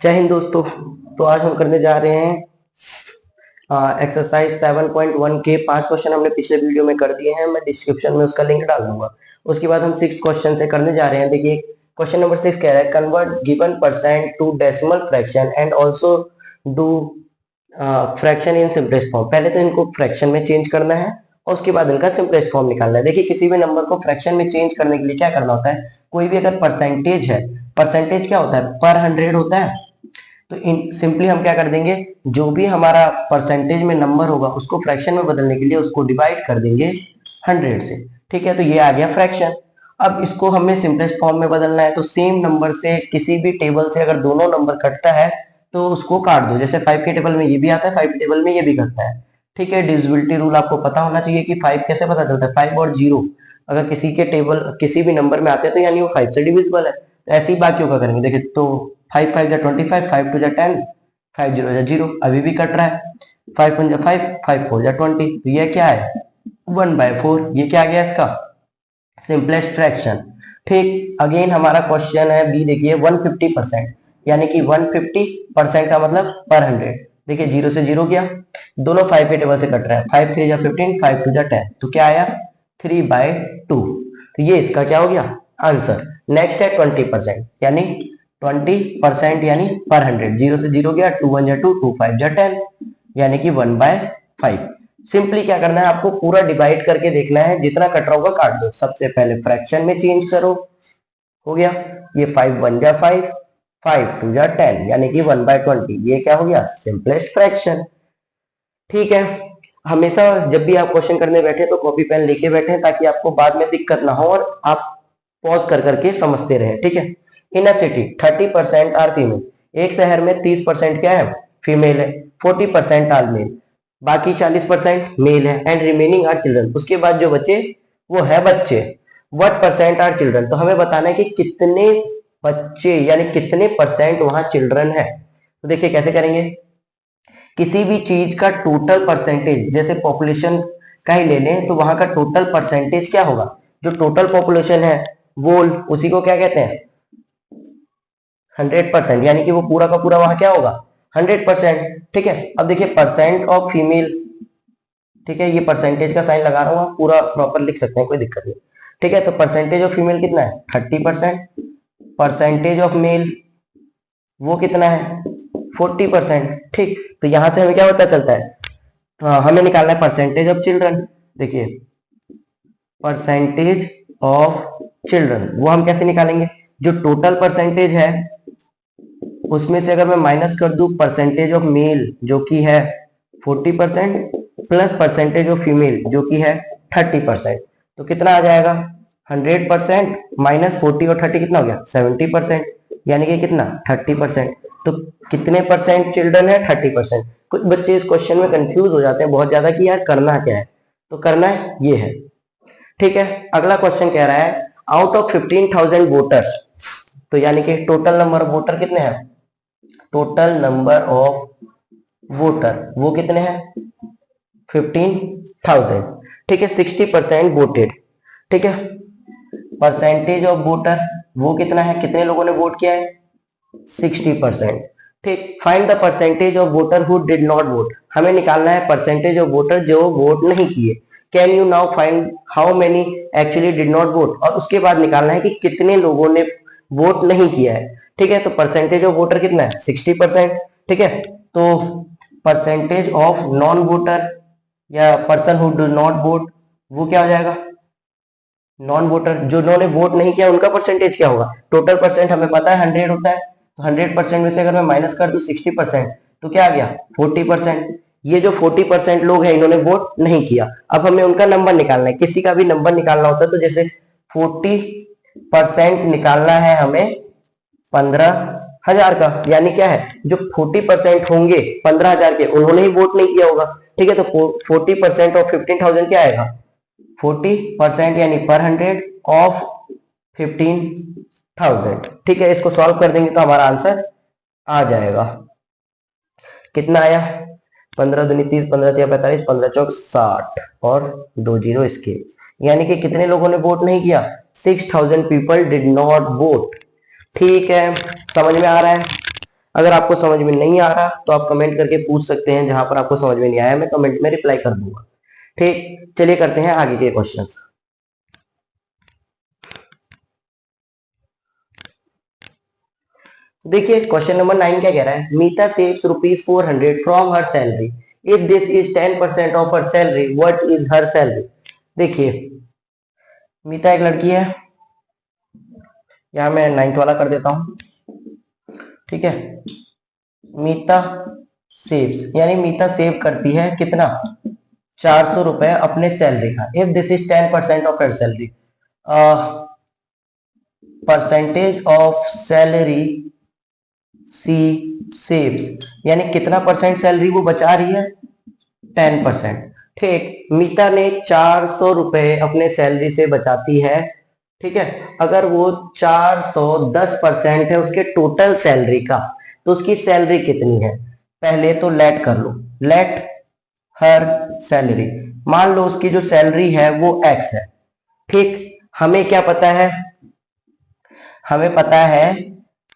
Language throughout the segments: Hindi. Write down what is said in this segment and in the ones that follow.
जय हिंद दोस्तों। तो आज हम करने जा रहे हैं एक्सरसाइज 7.1 के 5 क्वेश्चन हमने पिछले वीडियो में कर दिए हैं। मैं डिस्क्रिप्शन में उसका लिंक डाल दूंगा। उसके बाद हम 6 क्वेश्चन से करने जा रहे हैं। देखिए क्वेश्चन नंबर 6 कह रहा है convert given percent to decimal fraction and also do fraction in simplest form. पहले तो इनको फ्रैक्शन में चेंज करना है और उसके बाद इनका सिंपलेस्ट फॉर्म निकालना है। देखिए किसी भी नंबर को फ्रैक्शन में चेंज करने के लिए क्या करना होता है, कोई भी अगर परसेंटेज है, परसेंटेज क्या होता है, पर 100 होता है। तो इन सिंपली हम क्या कर देंगे, जो भी हमारा परसेंटेज में नंबर होगा उसको फ्रैक्शन में बदलने के लिए उसको डिवाइड कर देंगे 100 से। ठीक है, तो ये आ गया फ्रैक्शन। अब इसको हमें सिंपलेस्ट फॉर्म में बदलना है। तो सेम नंबर से किसी भी टेबल से अगर दोनों नंबर कटता है तो उसको काट दो। जैसे 5 के टेबल में ये भी आता है, 5 के टेबल में ये भी कटता है। ठीक है, डिविजिबिलिटी रूल आपको पता होना चाहिए कि 5 कैसे पता चलता है, 5 और 0 अगर किसी के टेबल किसी भी नंबर में आते हैं तो यानी वो 5 से डिविजिबल है। तो ऐसे ही बाकियों का करेंगे। देखिए तो 5 5 जा 25, 5 2 जा 10, 5 0 जा 0, अभी भी कट रहा है। 5 1 जा 5, 5 4 जा 20, तो ये क्या है 1/4। ये क्या आ गया इसका सिंपलेस्ट फ्रैक्शन। ठीक, अगेन हमारा क्वेश्चन है बी। देखिए 150%, यानी कि 150% का मतलब पर 100। देखिए 0 से 0 गया, दोनों 5 के टेबल से कट रहा है। 5 3 जा 15, 5 2 जा 10, तो क्या आया 3/2। तो ये इसका क्या हो गया आंसर। नेक्स्ट है 20%, यानी 20% यानी पर 100। 0 से 0 गया, 2 1 जा 2, 2 5 जा 10, यानी कि 1/5। सिंपली क्या करना है, आपको पूरा डिवाइड करके देखना है, जितना कट रहा होगा काट दो। सबसे पहले फ्रैक्शन में चेंज करो, हो गया। ये 5 1 जा 5, 5 2 जा 10, यानी कि 1/20। ये क्या हो गया सिंपलेस्ट फ्रैक्शन। ठीक है, हमेशा जब भी आप क्वेश्चन करने बैठे तो कॉपी पेन लेके बैठे ताकि आपको बाद में दिक्कत ना हो और आप पॉज कर करके समझते रहे। ठीक है, इन अ सिटी 30% आर फीमेल। एक शहर में 30% क्या है फीमेल है, 40% आर मेल, बाकी 40% मेल है, एंड रिमेनिंग आर चिल्ड्रन। उसके बाद जो बचे वो है बच्चे। व्हाट परसेंट आर चिल्ड्रन, तो हमें बताना है कि कितने बच्चे यानी कितने परसेंट वहां चिल्ड्रन है। तो देखिए कैसे करेंगे, किसी भी चीज का टोटल परसेंटेज, जैसे पॉपुलेशन का ही ले लें तो वहां का टोटल परसेंटेज क्या होगा, जो टोटल पॉपुलेशन है वो उसी को क्या कहते हैं 100%, यानी कि वो पूरा का पूरा वहां क्या होगा 100%। ठीक है, अब देखिए परसेंट ऑफ फीमेल, ठीक है ये परसेंटेज का साइन लगा रहा हूं, आप पूरा प्रॉपर लिख सकते हैं, कोई दिक्कत नहीं। ठीक है, तो परसेंटेज ऑफ फीमेल कितना है 30%, परसेंटेज ऑफ मेल वो कितना है 40%। ठीक, तो यहां से हमें क्या पता चलता है, हमें निकालना है परसेंटेज ऑफ चिल्ड्रन। देखिए परसेंटेज ऑफ चिल्ड्रन वो हम कैसे निकालेंगे, जो टोटल परसेंटेज है उसमें से अगर मैं माइनस कर दूं परसेंटेज ऑफ मेल जो कि है 40% प्लस परसेंटेज ऑफ फीमेल जो कि है 30%, तो कितना आ जाएगा 100% माइनस 40 और 30 कितना हो गया 70%, यानी कि कितना 30%। तो कितने परसेंट चिल्ड्रन है 30%। कुछ बच्चे इस क्वेश्चन में कंफ्यूज हो जाते हैं बहुत ज्यादा कि यार करना क्या है, तो करना है ये है। ठीक है, अगला क्वेश्चन कह रहा है आउट ऑफ 15,000 वोटर्स, तो यानी कि टोटल नंबर ऑफ वोटर कितने हैं, टोटल नंबर ऑफ वोटर वो कितने हैं 15,000। ठीक है, 60% वोटेड। ठीक है, परसेंटेज ऑफ वोटर वो कितना है, कितने लोगों ने वोट किया है 60%। ठीक, find the percentage of voter who did not vote, हमें निकालना है परसेंटेज ऑफ वोटर जो वोट नहीं किए। Can you now find how many actually did not vote, और उसके बाद निकालना है कि कितने लोगों ने वोट नहीं किया है। ठीक है, तो परसेंटेज ऑफ वोटर कितना है 60%। ठीक है, तो परसेंटेज ऑफ नॉन वोटर या person who do not vote वो क्या हो जाएगा, नॉन वोटर जो उन्होंने वोट नहीं किया उनका परसेंटेज क्या होगा। टोटल परसेंट हमें पता है 100 होता है, तो 100% में से अगर मैं माइनस कर दूं 60% तो क्या आ गया 40%। ये जो 40% लोग हैं इन्होंने वोट नहीं किया। अब हमें उनका नंबर निकालना है, किसी का भी नंबर निकालना होता है तो जैसे 40% निकालना है हमें 15,000 का, यानी क्या है जो 40% होंगे 15,000 के उन्होंने ही वोट नहीं किया होगा। ठीक है, तो 40% ऑफ 15,000 क्या आएगा 40% यानी पर 100 ऑफ 15,000। ठीक है, इसको सॉल्व कर देंगे तो हमारा आंसर आ जाएगा। कितना आया 15 दूनी 30, 15 तिया 45, 15 चौक 60 और 2 जीरो इसके, यानी कि कितने लोगों ने वोट नहीं किया 6,000 पीपल डिड नॉट वोट। ठीक है, समझ में आ रहा है। अगर आपको समझ में नहीं आ रहा तो आप कमेंट करके पूछ सकते हैं, जहां पर आपको समझ में नहीं आया मैं कमेंट में रिप्लाई कर दूंगा। ठीक, चलिए करते हैं आगे के क्वेश्चंस। देखिए क्वेश्चन नंबर 9 क्या कह रहा है, Meeta saves ₹400 from her salary, if this is 10% of her salary, what is her salary. देखिए मीता एक लड़की है, यहां मैं 9th वाला कर देता हूं, ठीक है। मीता सेव्स यानी मीता सेव करती है कितना, 400 रुपए अपने सैलरी का। If this is 10% of her salary, percentage of salary she saves, यानी कितना परसेंट सैलरी वो बचा रही है, 10%। ठीक, मीता ने 400 रुपए अपने सैलरी से बचाती है, ठीक है। अगर वो 410% है उसके टोटल सैलरी का, तो उसकी सैलरी कितनी है। पहले तो लेट कर लो, लेट हर सैलरी, मान लो उसकी जो सैलरी है वो x है, ठीक। हमें क्या पता है, हमें पता है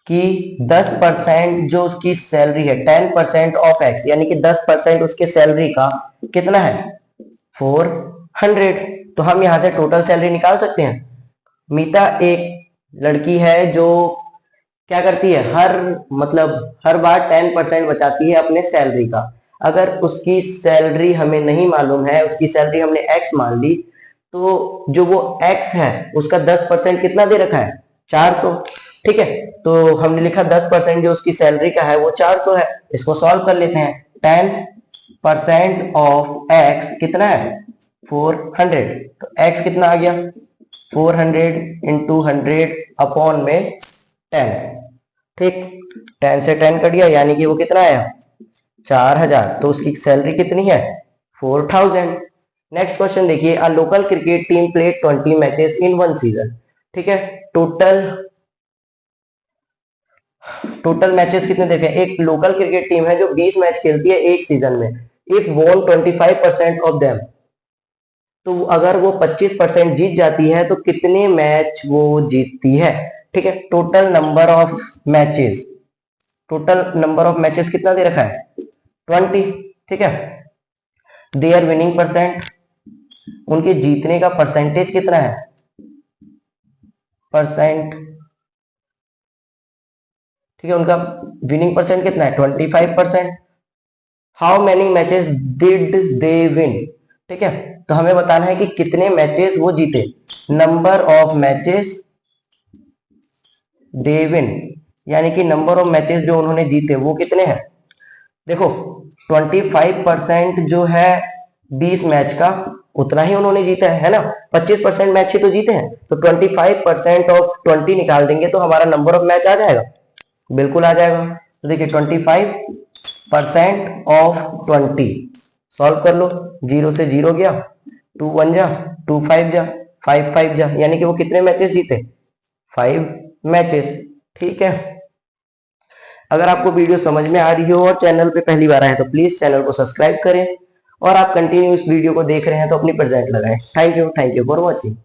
कि 10% जो उसकी सैलरी है, 10% ऑफ x, यानी कि 10% उसके सैलरी का कितना है, 400। तो हम यहां से टोटल सैलरी निकाल सकते हैं। मीता एक लड़की है जो क्या करती है, हर बार 10% बचाती है अपने सैलरी का। अगर उसकी सैलरी हमें नहीं मालूम है, उसकी सैलरी हमने x मान ली, तो जो वो x है उसका 10% कितना दे रखा है, 400, ठीक है। तो हमने लिखा 10% जो उसकी सैलरी का है वो 400 है। इसको सॉल्व कर लेते हैं, 10% ऑफ x कितना है, 400। तो x कितना आ गया, 400 इंटू 100 अपॉन में 10, ठीक। 10 से 10 कट गया, यानी कि वो कितना आया, 4000। तो उसकी सैलरी कितनी है, 4000। नेक्स्ट क्वेश्चन देखिए, a local cricket team played 20 matches in one season, ठीक है। टोटल मैचेस कितने देखे, एक लोकल क्रिकेट टीम है जो 20 मैच खेलती है एक सीजन में। इफ वोन 25% ऑफ देम, तो अगर वो 25% जीत जाती है तो कितने मैच वो जीतती है, ठीक है। Total number of matches, total number of matches कितना दे रखा है, 20, ठीक है। देयर विनिंग परसेंट, उनके जीतने का परसेंटेज कितना है, परसेंट, ठीक है। उनका विनिंग परसेंट कितना है, 25%। How many matches did they win, ठीक है। तो हमें बताना है कि कितने मैचेस वो जीते, number of matches they win, यानी कि नंबर ऑफ मैचेस जो उन्होंने जीते वो कितने हैं। देखो 25% जो है 20 मैच का, उतना ही उन्होंने जीता है ना, 25% मैच ही तो जीते हैं। तो 25% ऑफ 20 निकाल देंगे तो हमारा नंबर ऑफ मैच आ जाएगा, बिल्कुल आ जाएगा। तो देखिए 25% ऑफ 20, सॉल्व कर लो, 0 से 0 गया, 2 1 जा, 2 5 जा, 5 5 जा, यानी कि वो कितने मैचेस जीते, 5 मैचेस, ठीक है। अगर आपको वीडियो समझ में आ रही हो और चैनल पे पहली बार आए तो प्लीज चैनल को सब्सक्राइब करें, और आप कंटिन्यू इस वीडियो को देख रहे हैं तो अपनी प्रेजेंट लगाएं। Thank you for watching.